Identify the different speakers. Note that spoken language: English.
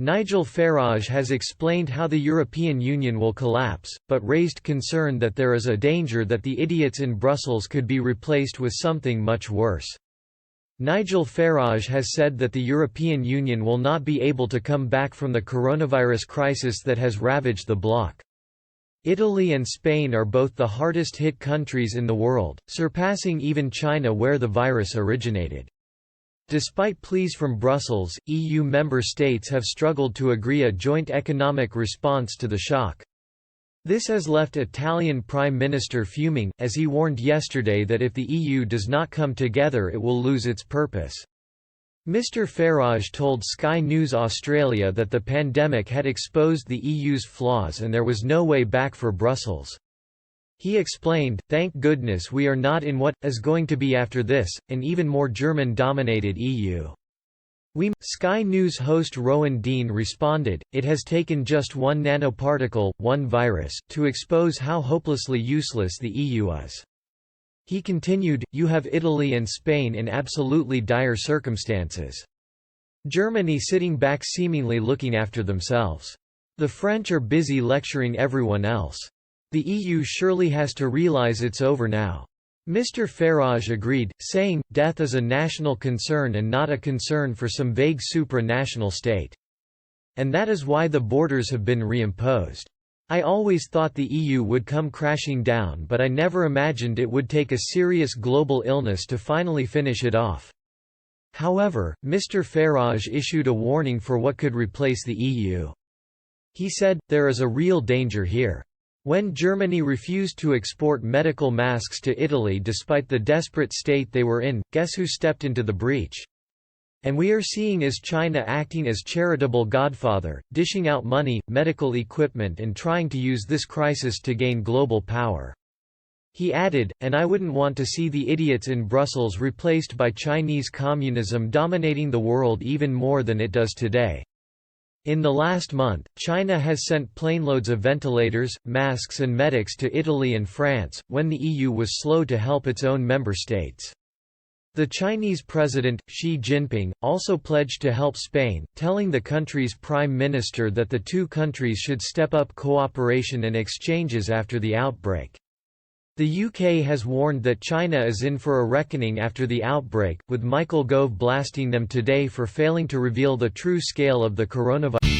Speaker 1: Nigel Farage has explained how the European Union will collapse, but raised concern that there is a danger that the idiots in Brussels could be replaced with something much worse. Nigel Farage has said that the European Union will not be able to come back from the coronavirus crisis that has ravaged the bloc. Italy and Spain are both the hardest hit countries in the world, surpassing even China where the virus originated. Despite pleas from Brussels, EU member states have struggled to agree a joint economic response to the shock. This has left Italian Prime Minister fuming, as he warned yesterday that if the EU does not come together it will lose its purpose. Mr Farage told Sky News Australia that the pandemic had exposed the EU's flaws and there was no way back for Brussels. He explained, "Thank goodness we are not in what is going to be after this, an even more German-dominated EU." Sky News host Rowan Dean responded, "It has taken just one nanoparticle, one virus, to expose how hopelessly useless the EU is." He continued, "You have Italy and Spain in absolutely dire circumstances. Germany sitting back seemingly looking after themselves. The French are busy lecturing everyone else. The EU surely has to realize it's over now." Mr Farage agreed, saying, "Death is a national concern and not a concern for some vague supranational state. And that is why the borders have been reimposed. I always thought the EU would come crashing down, but I never imagined it would take a serious global illness to finally finish it off." However, Mr Farage issued a warning for what could replace the EU. He said, "There is a real danger here. When Germany refused to export medical masks to Italy despite the desperate state they were in, guess who stepped into the breach? And we are seeing is China acting as charitable godfather, dishing out money, medical equipment and trying to use this crisis to gain global power." He added, "And I wouldn't want to see the idiots in Brussels replaced by Chinese communism dominating the world even more than it does today." In the last month, China has sent planeloads of ventilators, masks and medics to Italy and France, when the EU was slow to help its own member states. The Chinese President, Xi Jinping, also pledged to help Spain, telling the country's prime minister that the two countries should step up cooperation and exchanges after the outbreak. The UK has warned that China is in for a reckoning after the outbreak, with Michael Gove blasting them today for failing to reveal the true scale of the coronavirus.